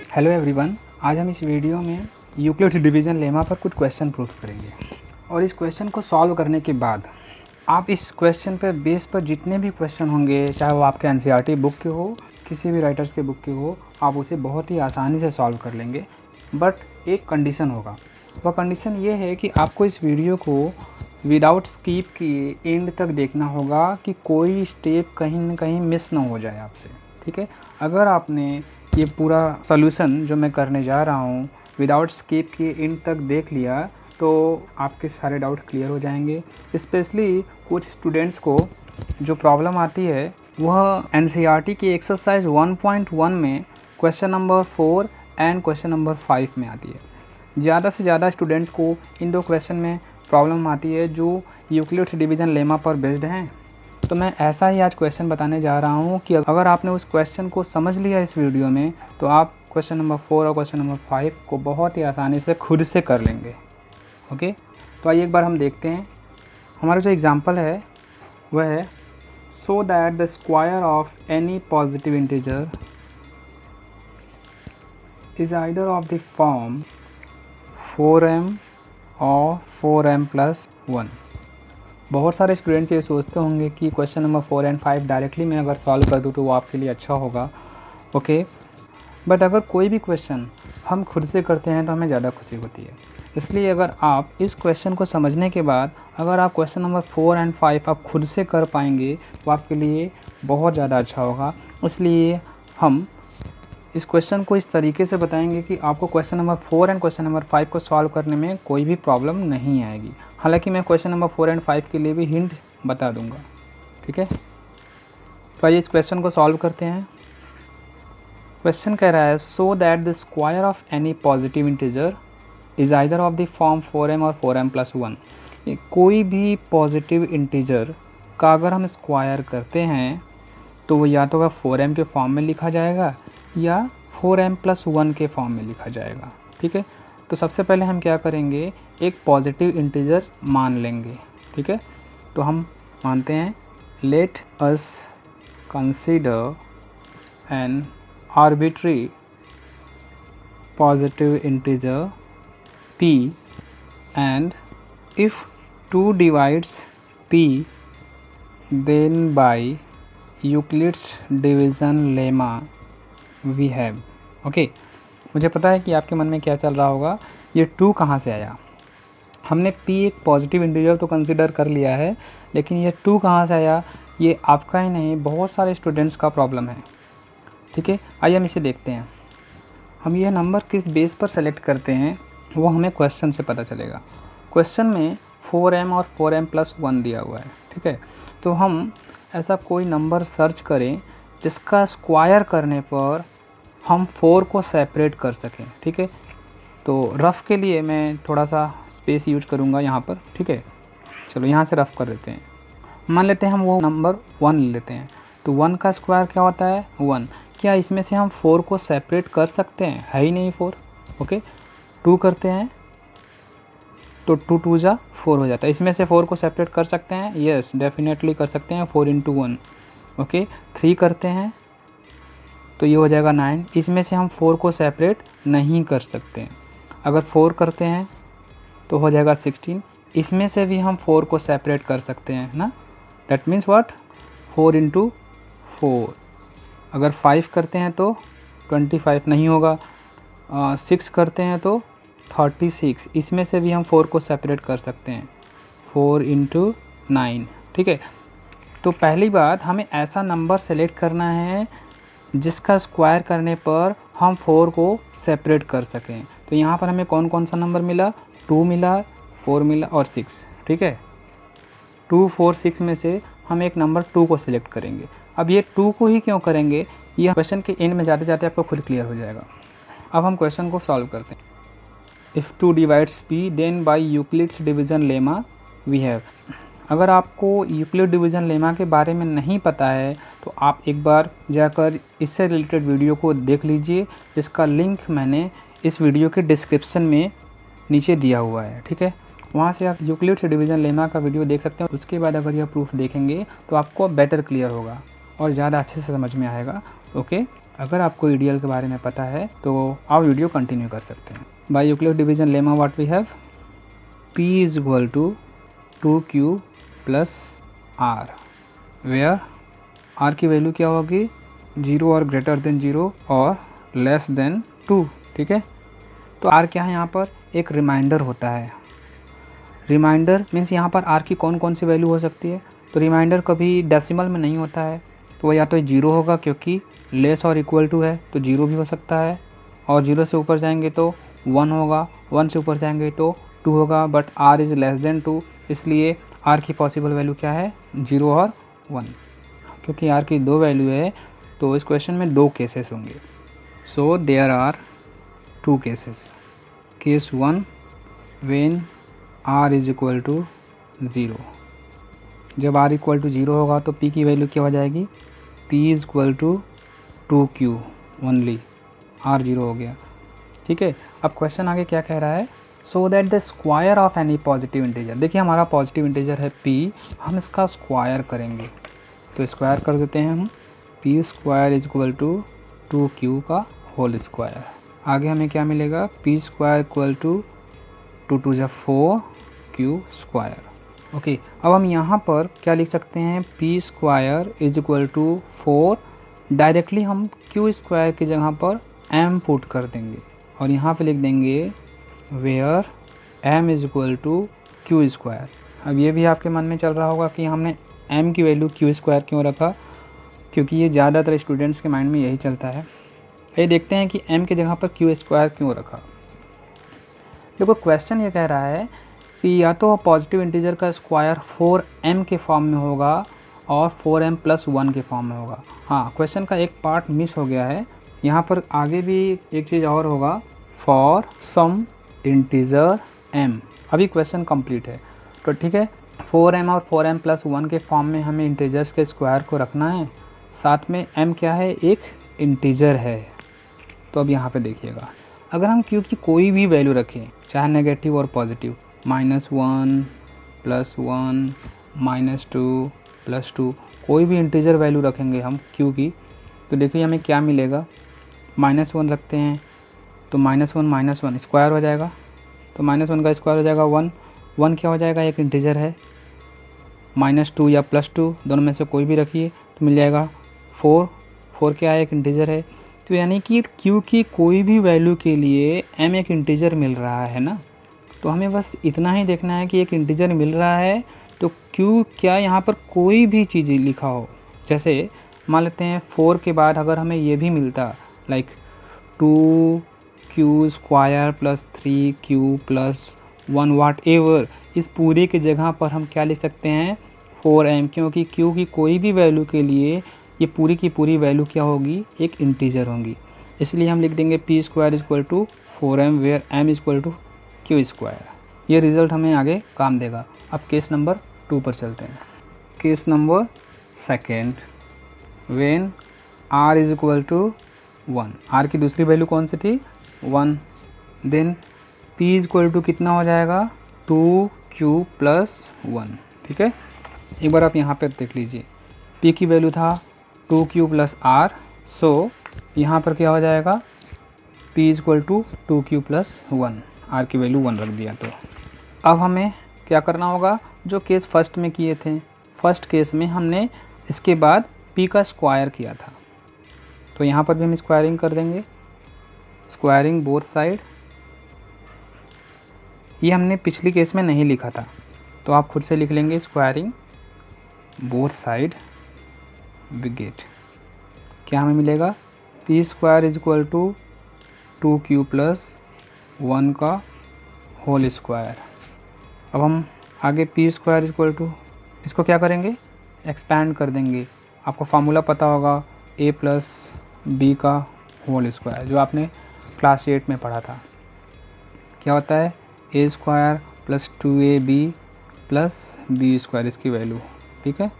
Hello everyone, आज हम इस वीडियो में यूक्लिड्स डिवीज़न लेमा पर कुछ क्वेश्चन प्रूफ करेंगे और इस क्वेश्चन को सॉल्व करने के बाद आप इस क्वेश्चन पर बेस पर जितने भी क्वेश्चन होंगे, चाहे वो आपके एनसीईआरटी बुक के हो, किसी भी राइटर्स के बुक के हो, आप उसे बहुत ही आसानी से सॉल्व कर लेंगे। बट एक कंडीशन होगा, वह कंडीशन ये है कि आपको इस वीडियो को विदाउट स्किप किए एंड तक देखना होगा कि कोई स्टेप कहीं ना कहीं मिस ना हो जाए आपसे। ठीक है, अगर आपने ये पूरा सॉल्यूशन जो मैं करने जा रहा हूँ विदाउट स्किप किए एंड तक देख लिया तो आपके सारे डाउट क्लियर हो जाएंगे। स्पेशली कुछ स्टूडेंट्स को जो प्रॉब्लम आती है वह एनसीईआरटी की एक्सरसाइज 1.1 में question number 4 and question number 5 में आती है। ज़्यादा से ज़्यादा स्टूडेंट्स को इन दो क्वेश्चन में प्रॉब्लम आती है जो यूक्लिड्स डिवीज़न लेमा पर बेस्ड हैं। तो मैं ऐसा ही आज क्वेश्चन बताने जा रहा हूँ कि अगर आपने उस क्वेश्चन को समझ लिया इस वीडियो में तो आप क्वेश्चन नंबर 4 और क्वेश्चन नंबर 5 को बहुत ही आसानी से खुद से कर लेंगे। ओके, तो आइए एक बार हम देखते हैं। हमारा जो एग्जांपल है वह है so that the square of any positive integer is either of the form 4m और 4m+1। बहुत सारे स्टूडेंट्स ये सोचते होंगे कि क्वेश्चन नंबर 4 एंड 5 डायरेक्टली मैं अगर सॉल्व कर दूँ तो वो आपके लिए अच्छा होगा। ओके, बट अगर कोई भी क्वेश्चन हम खुद से करते हैं तो हमें ज़्यादा खुशी होती है। इसलिए अगर आप इस क्वेश्चन को समझने के बाद अगर आप क्वेश्चन नंबर 4 एंड 5 आप खुद से कर पाएंगे तो आपके लिए बहुत ज़्यादा अच्छा होगा। इसलिए हम इस क्वेश्चन को इस तरीके से बताएंगे कि आपको question number 4 and question number 5 को सॉल्व करने में कोई भी प्रॉब्लम नहीं आएगी। हालांकि मैं क्वेश्चन नंबर 4 एंड 5 के लिए भी हिंट बता दूंगा। ठीक है, तो आइए इस क्वेश्चन को सॉल्व करते हैं। क्वेश्चन कह रहा है so that the square of any positive integer is either of the form 4m और 4m+1। कोई भी पॉजिटिव इंटीजर का अगर हम स्क्वायर करते हैं तो वो या तो 4m के फॉर्म में लिखा जाएगा या 4m+1 के फॉर्म में लिखा जाएगा। ठीक है, तो सबसे पहले हम क्या करेंगे, एक पॉजिटिव इंटीजर मान लेंगे। ठीक है, तो हम मानते हैं let us consider N arbitrary positive integer p and if 2 divides p then by Euclid's division lemma we have। Okay, मुझे पता है कि आपके मन में क्या चल रहा होगा, ये 2 कहाँ से आया। हमने p एक पॉजिटिव इंटीजर तो कंसिडर कर लिया है, लेकिन ये 2 कहाँ से आया ये आपका ही नहीं बहुत सारे स्टूडेंट्स का प्रॉब्लम है। ठीक है, आइए हम इसे देखते हैं। हम यह नंबर किस बेस पर सेलेक्ट करते हैं वो हमें क्वेश्चन से पता चलेगा। क्वेश्चन में 4m और 4m+1 दिया हुआ है। ठीक है, तो हम ऐसा कोई नंबर सर्च करें जिसका स्क्वायर करने पर हम 4 को सेपरेट कर सकें। ठीक है, तो रफ़ के लिए मैं थोड़ा सा स्पेस यूज करूँगा यहाँ पर। ठीक है, चलो यहाँ से रफ़ कर देते हैं। मान लेते हैं हम वो नंबर 1 ले लेते हैं, तो 1 का स्क्वायर क्या होता है 1। क्या इसमें से हम 4 को सेपरेट कर सकते हैं, है ही नहीं 4। ओके, 2 करते हैं तो 2 2 जा 4 हो जाता है। इसमें से 4 को सेपरेट कर सकते हैं, यस डेफिनेटली कर सकते हैं, 4 × 1। ओके, 3 करते हैं तो ये हो जाएगा 9। इसमें से हम 4 को सेपरेट नहीं कर सकते हैं। अगर 4 करते हैं तो हो जाएगा 16। इसमें से भी हम 4 को सेपरेट कर सकते हैं ना, दैट मीन्स व्हाट 4 × 4। अगर 5 करते हैं तो 25 नहीं होगा। 6 करते हैं तो 36। इसमें से भी हम 4 को सेपरेट कर सकते हैं, 4 × 9। ठीक है, तो पहली बात हमें ऐसा नंबर सेलेक्ट करना है जिसका स्क्वायर करने पर हम 4 को सेपरेट कर सकें। तो यहाँ पर हमें कौन कौन सा नंबर मिला, 2 मिला, 4 मिला और 6। ठीक है, 2 4 6 में से हम एक नंबर 2 को सिलेक्ट करेंगे। अब ये 2 को ही क्यों करेंगे ये क्वेश्चन के एंड में जाते जाते आपको खुद क्लियर हो जाएगा। अब हम क्वेश्चन को सॉल्व करते हैं। If 2 divides p then by Euclid's division lemma we have। अगर आपको यूक्लिड डिवीज़न लेमा के बारे में नहीं पता है तो आप एक बार जाकर इससे रिलेटेड वीडियो को देख लीजिए, जिसका लिंक मैंने इस वीडियो के डिस्क्रिप्शन में नीचे दिया हुआ है। ठीक है, वहाँ से आप यूक्लिड्स डिवीज़न लेमा का वीडियो देख सकते हैं। उसके बाद अगर यह प्रूफ देखेंगे तो आपको बेटर क्लियर होगा और ज़्यादा अच्छे से समझ में आएगा। ओके, अगर आपको ईडीएल के बारे में पता है तो आप वीडियो कंटिन्यू कर सकते हैं। By Euclid division lemma what we have, P is equal to 2Q plus R, where R की वैल्यू क्या होगी, 0 और ग्रेटर देन 0 और लेस देन 2। ठीक है, तो R क्या है, यहाँ पर एक रिमाइंडर होता है। रिमाइंडर मीन्स यहाँ पर R की कौन कौन सी वैल्यू हो सकती है, तो रिमाइंडर कभी डेसिमल में नहीं होता है, तो वह या तो 0 होगा क्योंकि लेस और इक्वल टू है तो 0 भी हो सकता है, और 0 से ऊपर जाएंगे तो 1 होगा, 1 से ऊपर जाएंगे तो 2 होगा, but R is less than 2, इसलिए R की पॉसिबल वैल्यू क्या है, 0 और 1। क्योंकि R की 2 वैल्यू है तो इस क्वेश्चन में 2 केसेस होंगे। So there are 2 cases. Case 1 when R is equal to 0, जब R इक्वल टू 0 होगा तो P की वैल्यू क्या हो जाएगी, P is equal to 2Q only, R 0 हो गया। ठीक है, अब क्वेश्चन आगे क्या कह रहा है, so that the square of any positive integer, देखिए हमारा पॉजिटिव इंटीजर है P, हम इसका स्क्वायर करेंगे, तो स्क्वायर कर देते हैं हम, P square is equal to 2Q का होल स्क्वायर। आगे हमें क्या मिलेगा, P square equal to 2 2 4Q square. Okay, अब हम यहाँ पर क्या लिख सकते हैं, P square is equal to 4, directly हम Q स्क्वायर की जगह पर M पुट कर देंगे और यहाँ पे लिख देंगे where M is equal to Q square. अब ये भी आपके मन में चल रहा होगा कि हमने M की वैल्यू Q स्क्वायर क्यों रखा, क्योंकि ये ज़्यादातर स्टूडेंट्स के माइंड में यही चलता है। ये देखते हैं कि M की जगह पर Q स्क्वायर क्यों रखा। देखो क्वेश्चन ये कह रहा है कि या तो पॉजिटिव इंटीजर का स्क्वायर 4m के फॉर्म में होगा और 4m प्लस 1 के फॉर्म में होगा। हाँ, क्वेश्चन का एक पार्ट मिस हो गया है, यहाँ पर आगे भी एक चीज़ और होगा, फॉर सम इंटीजर m। अभी क्वेश्चन कंप्लीट है तो ठीक है, 4m और 4m प्लस 1 के फॉर्म में हमें इंटीजर्स के स्क्वायर को रखना है, साथ में m क्या है, एक इंटीजर है। तो अब यहाँ पे देखिएगा, अगर हम q की कोई भी वैल्यू रखें, चाहे नेगेटिव और पॉजिटिव, -1 +1 -2 +2, कोई भी इंटीजर वैल्यू रखेंगे हम q की, तो देखिए हमें क्या मिलेगा, -1 रखते हैं तो -1 स्क्वायर हो जाएगा, तो -1 का स्क्वायर हो जाएगा 1, 1 क्या हो जाएगा, एक इंटीजर है, -2 या +2 दोनों में से कोई भी रखिए तो मिल जाएगा 4, 4 क्या है, एक इंटीजर है। तो यानी कि q की कोई भी वैल्यू के लिए m एक इंटीजर मिल रहा है ना, तो हमें बस इतना ही देखना है कि एक इंटीजर मिल रहा है तो q क्या यहाँ पर कोई भी चीज़ लिखा हो, जैसे मान लेते हैं 4 के बाद अगर हमें ये भी मिलता like 2Q square plus 3Q plus 1 वाट एवर, इस पूरे की जगह पर हम क्या लिख सकते हैं, 4m, क्योंकि q की कोई भी वैल्यू के लिए ये पूरी की पूरी वैल्यू क्या होगी, एक इंटीजर होगी, इसलिए हम लिख देंगे P square is equal to 4m where m is equal to Q square. ये रिज़ल्ट हमें आगे काम देगा। अब केस नंबर 2 पर चलते हैं। Case number 2, when R is equal to 1, R की दूसरी वैल्यू कौन सी थी, 1, then P is equal to कितना हो जाएगा, 2Q प्लस 1। ठीक है, एक बार आप यहाँ पर देख लीजिए, P की वैल्यू था 2Q प्लस R, सो यहाँ पर क्या हो जाएगा, P is equal to 2Q plus 1, R की वैल्यू 1 रख दिया। तो अब हमें क्या करना होगा, जो केस फर्स्ट में किए थे, फर्स्ट केस में हमने इसके बाद P का स्क्वायर किया था, तो यहाँ पर भी हम स्क्वायरिंग कर देंगे, स्क्वायरिंग बोथ साइड। ये हमने पिछली केस में नहीं लिखा था तो आप खुद से लिख लेंगे, squaring both side we get, क्या हमें मिलेगा, P square is equal to 2Q plus 1 का होल स्क्वायर। अब हम आगे P square is equal to, इसको क्या करेंगे, एक्सपैंड कर देंगे। आपको फार्मूला पता होगा a प्लस बी का होल स्क्वायर, जो आपने क्लास 8 में पढ़ा था। क्या होता है, a square plus 2ab plus b square, इसकी वैल्यू। ठीक है,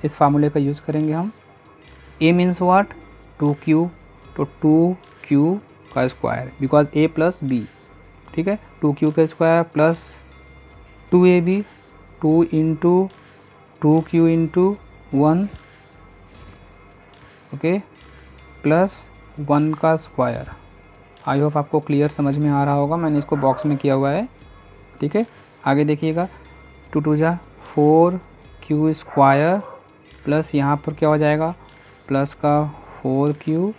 इस फार्मूले का यूज़ करेंगे हम। a मीन्स वाट, 2Q, तो 2Q का square because a plus b. ठीक है, 2Q का square plus 2ab, 2 into 2Q into 1, okay, plus 1 का स्क्वायर। आई होप आपको क्लियर समझ में आ रहा होगा, मैंने इसको बॉक्स में किया हुआ है, ठीक है। आगे देखिएगा, 2 2 जा 4q स्क्वायर प्लस यहाँ पर क्या हो जाएगा, प्लस का 4q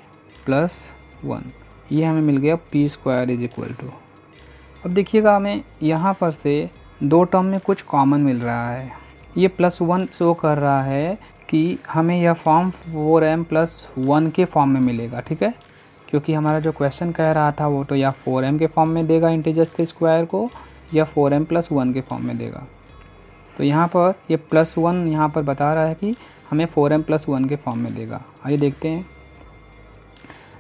प्लस 1, ये हमें मिल गया p square is equal to. अब देखिएगा हमें यहाँ पर से दो टर्म में कुछ कॉमन मिल रहा है। ये +1 शो कर रहा है कि हमें यह फॉर्म 4m + 1 के फॉर्म में मिलेगा, ठीक है, क्योंकि हमारा जो क्वेश्चन कह रहा था वो तो या 4m के फॉर्म में देगा इंटीजर्स के स्क्वायर को, या 4m + 1 के फॉर्म में देगा। तो यहाँ पर ये +1 यहाँ पर बता रहा है कि हमें 4m + 1 के फॉर्म में देगा। आइए देखते हैं।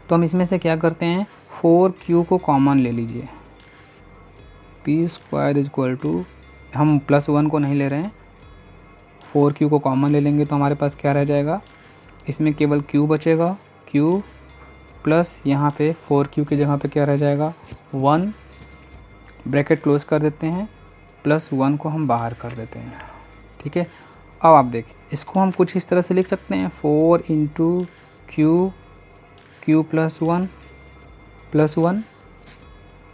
तो हम इसमें से क्या करते हैं, 4q को कॉमन ले लीजिए, p square is equal to, हम +1 को नहीं ले रहे हैं, 4q को कॉमन ले लेंगे तो हमारे पास क्या रह जाएगा, इसमें केवल q बचेगा, q प्लस यहाँ पे 4q की जगह पे क्या रह जाएगा 1, ब्रैकेट क्लोज कर देते हैं, +1 को हम बाहर कर देते हैं, ठीक है। अब आप देखिए, इसको हम कुछ इस तरह से लिख सकते हैं, 4 × q + 1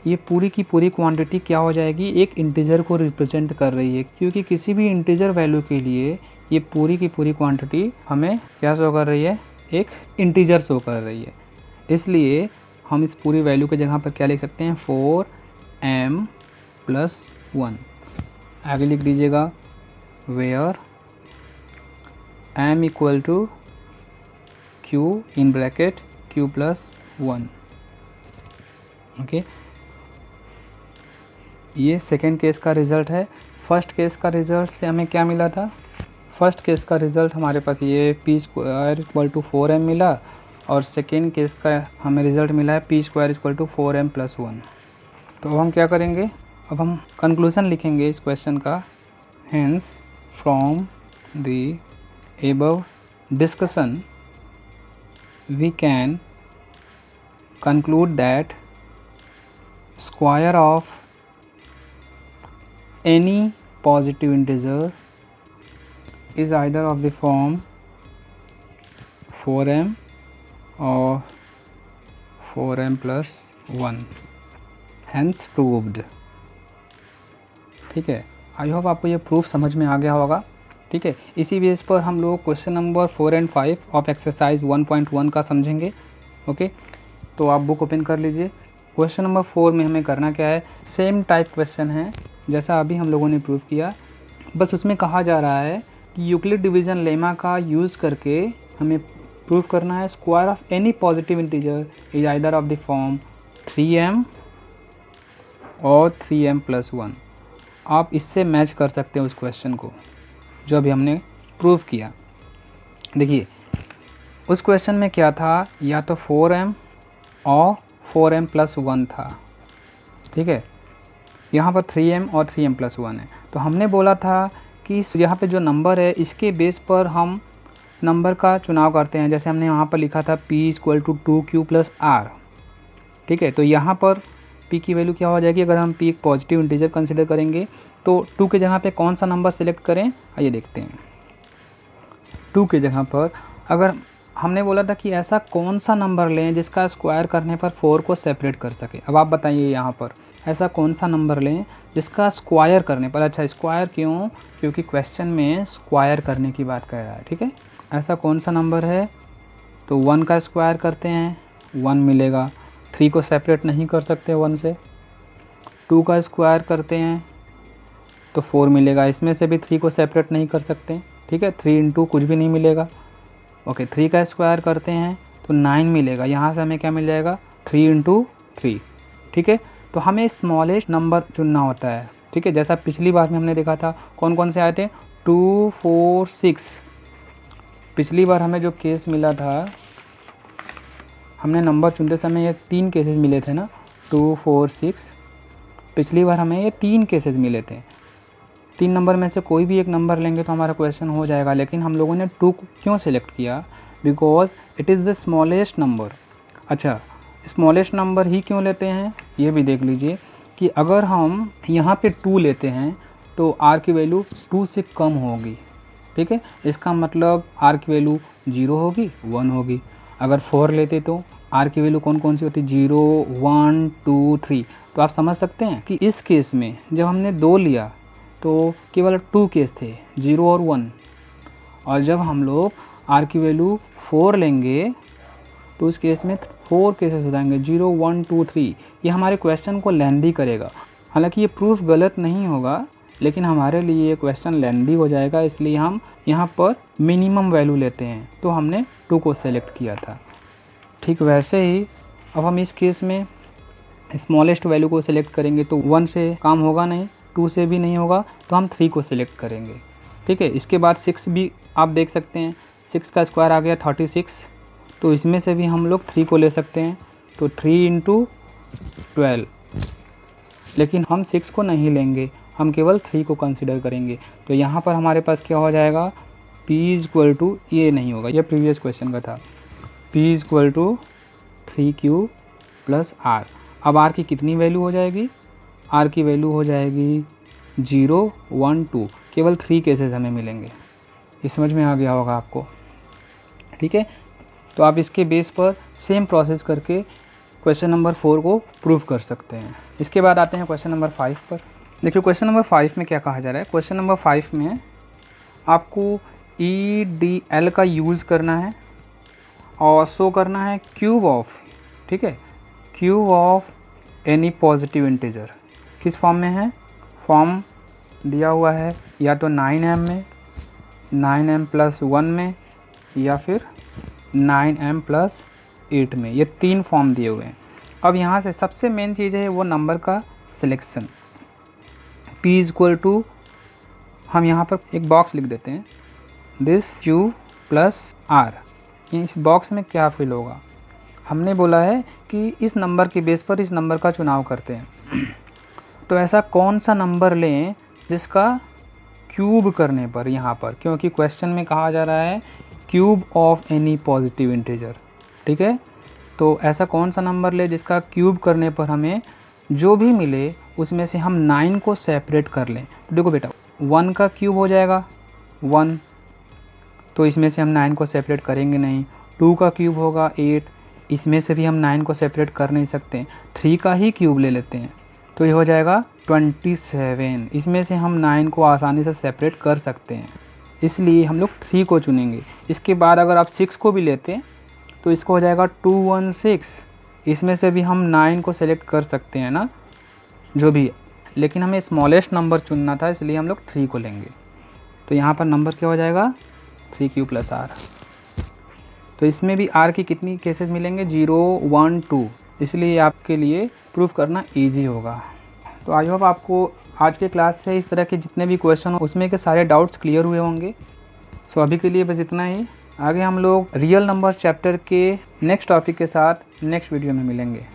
ये पूरी की पूरी क्वांटिटी क्या हो जाएगी, एक इंटीजर को रिप्रेजेंट कर रही है, क्योंकि किसी भी इंटीजर वैल्यू के लिए ये पूरी की पूरी क्वांटिटी हमें क्या शो कर रही है, एक इंटीजर शो कर रही है। इसलिए हम इस पूरी वैल्यू की जगह पर क्या लिख सकते हैं, 4m + 1। आगे लिख दीजिएगा, where m equal to q in bracket q + 1, okay. ये सेकेंड केस का रिज़ल्ट है। फर्स्ट केस का रिज़ल्ट से हमें क्या मिला था, फर्स्ट केस का रिज़ल्ट हमारे पास ये p square equal to 4m मिला, और सेकेंड केस का हमें रिज़ल्ट मिला है p square equal to 4m + 1। तो अब हम क्या करेंगे, अब हम कंक्लूज़न लिखेंगे इस क्वेश्चन का। Hence from the above discussion we can conclude that square of any positive integer is either of the form 4m or 4m + 1, hence proved, ठीक है। आई होप आपको ये प्रूफ समझ में आ गया होगा, ठीक है। इसी बेस पर हम लोग क्वेश्चन नंबर 4 और 5 ऑफ एक्सरसाइज 1.1 का समझेंगे, ओके। तो आप बुक ओपन कर लीजिए। क्वेश्चन नंबर 4 में हमें करना क्या है, सेम टाइप क्वेश्चन है जैसा अभी हम लोगों ने प्रूव किया, बस उसमें कहा जा रहा है कि यूक्लिड डिवीज़न लेमा का यूज़ करके हमें प्रूव करना है square of any positive integer is either of the form 3m और 3m + 1। आप इससे मैच कर सकते हैं उस क्वेश्चन को जो अभी हमने प्रूव किया। देखिए उस क्वेश्चन में क्या था, या तो 4m और 4m + 1 था, ठीक है। यहाँ पर 3m और 3m + 1 है। तो हमने बोला था कि यहाँ पे जो नंबर है इसके बेस पर हम नंबर का चुनाव करते हैं। जैसे हमने यहाँ पर लिखा था p = 2q + r, ठीक है। तो यहाँ पर p की वैल्यू क्या हो जाएगी, अगर हम p एक पॉजिटिव इंटीजर कंसिडर करेंगे तो 2 के जगह पे कौन सा नंबर सेलेक्ट करें, आइए देखते हैं। 2 के जगह पर अगर हमने बोला था कि ऐसा कौन सा नंबर लें जिसका स्क्वायर करने पर 4 को सेपरेट कर सके। अब आप बताइए यहाँ पर ऐसा कौन सा नंबर लें जिसका स्क्वायर करने पर, अच्छा स्क्वायर क्यों, क्योंकि क्वेश्चन में स्क्वायर करने की बात कर रहा है, ठीक है। ऐसा कौन सा नंबर है, तो 1 का स्क्वायर करते हैं 1 मिलेगा, 3 को सेपरेट नहीं कर सकते 1 से। 2 का स्क्वायर करते हैं तो 4 मिलेगा, इसमें से भी 3 को सेपरेट नहीं कर सकते, ठीक है। 3 × कुछ भी नहीं मिलेगा, ओके। 3 का स्क्वायर करते हैं तो 9 मिलेगा, यहाँ से हमें क्या मिल जाएगा 3 × 3, ठीक है। तो हमें स्मॉलेस्ट नंबर चुनना होता है, ठीक है। जैसा पिछली बार में हमने देखा था कौन कौन से आए थे, 2 4 6। पिछली बार हमें जो केस मिला था, हमने नंबर चुनते समय ये 3 केसेस मिले थे ना, 2 4 6। पिछली बार हमें ये 3 केसेस मिले थे। 3 नंबर में से कोई भी एक नंबर लेंगे तो हमारा क्वेश्चन हो जाएगा, लेकिन हम लोगों ने 2 क्यों सिलेक्ट किया, because it is the smallest number. अच्छा स्मॉलेस्ट नंबर ही क्यों लेते हैं, ये भी देख लीजिए कि अगर हम यहाँ पे 2 लेते हैं तो r की वैल्यू 2 से कम होगी, ठीक है। इसका मतलब r की वैल्यू 0 होगी 1 होगी। अगर 4 लेते तो r की वैल्यू कौन कौन सी होती, 0 1 2 3। तो आप समझ सकते हैं कि इस केस में जब हमने 2 लिया तो केवल 2 केस थे, 0 और 1, और जब हम लोग r की वैल्यू 4 लेंगे तो इस केस में 4 केसेस हो जाएंगे, 0 1 2 3। ये हमारे क्वेश्चन को लेंदी करेगा। हालांकि ये प्रूफ गलत नहीं होगा, लेकिन हमारे लिए ये क्वेश्चन लेंदी हो जाएगा, इसलिए हम यहाँ पर मिनिमम वैल्यू लेते हैं। तो हमने 2 को सेलेक्ट किया था। ठीक वैसे ही अब हम इस केस में स्मॉलेस्ट वैल्यू को सिलेक्ट करेंगे तो 1 से काम होगा नहीं, 2 से भी नहीं होगा, तो हम 3 को सिलेक्ट करेंगे। ठीक है, इसके बाद 6 भी आप देख सकते हैं, 6 का स्क्वायर आ गया 36, तो इसमें से भी हम लोग 3 को ले सकते हैं, तो 3 × 12। लेकिन हम 6 को नहीं लेंगे, हम केवल 3 को कंसिडर करेंगे। तो यहाँ पर हमारे पास क्या हो जाएगा, P = ये नहीं होगा, ये प्रीवियस क्वेश्चन का था, P = 3Q + R। अब R की कितनी वैल्यू हो जाएगी, R की वैल्यू हो जाएगी 0 1 2। केवल 3 केसेस हमें मिलेंगे। ये समझ में आ गया होगा आपको। ठीक है, तो आप इसके बेस पर सेम प्रोसेस करके क्वेश्चन नंबर 4 को प्रूव कर सकते हैं। इसके बाद आते हैं क्वेश्चन नंबर 5 पर। देखिए क्वेश्चन नंबर 5 में क्या कहा जा रहा है। क्वेश्चन नंबर 5 में आपको EDL का यूज़ करना है और शो करना है क्यूब ऑफ, ठीक है, cube of any positive integer. किस फॉर्म में है, फॉर्म दिया हुआ है या तो 9m में, 9m + 1 में, या फिर 9m + 8 में। ये 3 फॉर्म दिए हुए हैं। अब यहाँ से सबसे मेन चीज़ है वो नंबर का सिलेक्शन। P = हम यहाँ पर एक बॉक्स लिख देते हैं, दिस Q + R। इस बॉक्स में क्या फिल होगा, हमने बोला है कि इस नंबर के बेस पर इस नंबर का चुनाव करते हैं। तो ऐसा कौन सा नंबर लें जिसका क्यूब करने पर, यहाँ पर क्योंकि क्वेश्चन में कहा जा रहा है cube of any positive integer. ठीक है, तो ऐसा कौन सा नंबर ले जिसका क्यूब करने पर हमें जो भी मिले उसमें से हम 9 को सेपरेट कर लें। तो देखो बेटा, 1 का क्यूब हो जाएगा 1, तो इसमें से हम 9 को सेपरेट करेंगे नहीं। 2 का क्यूब होगा 8, इसमें से भी हम 9 को सेपरेट कर नहीं सकते। 3 का ही क्यूब ले लेते हैं, तो ये हो जाएगा 27। इसमें से हम 9 को आसानी से सेपरेट कर सकते हैं, इसलिए हम लोग 3 को चुनेंगे। इसके बाद अगर आप 6 को भी लेते हैं तो इसको हो जाएगा 216। इसमें से भी हम 9 को सेलेक्ट कर सकते हैं ना, जो भी, लेकिन हमें स्मॉलेस्ट नंबर चुनना था, इसलिए हम लोग 3 को लेंगे। तो यहाँ पर नंबर क्या हो जाएगा, 3Q + R। तो इसमें भी R की कितनी केसेस मिलेंगे, 0 1 2, इसलिए आपके लिए प्रूफ करना इजी होगा। तो आई होप आपको आज के क्लास से इस तरह के जितने भी क्वेश्चन हो उसमें के सारे डाउट्स क्लियर हुए होंगे। सो अभी के लिए बस इतना ही। आगे हम लोग रियल नंबर चैप्टर के नेक्स्ट टॉपिक के साथ नेक्स्ट वीडियो में मिलेंगे।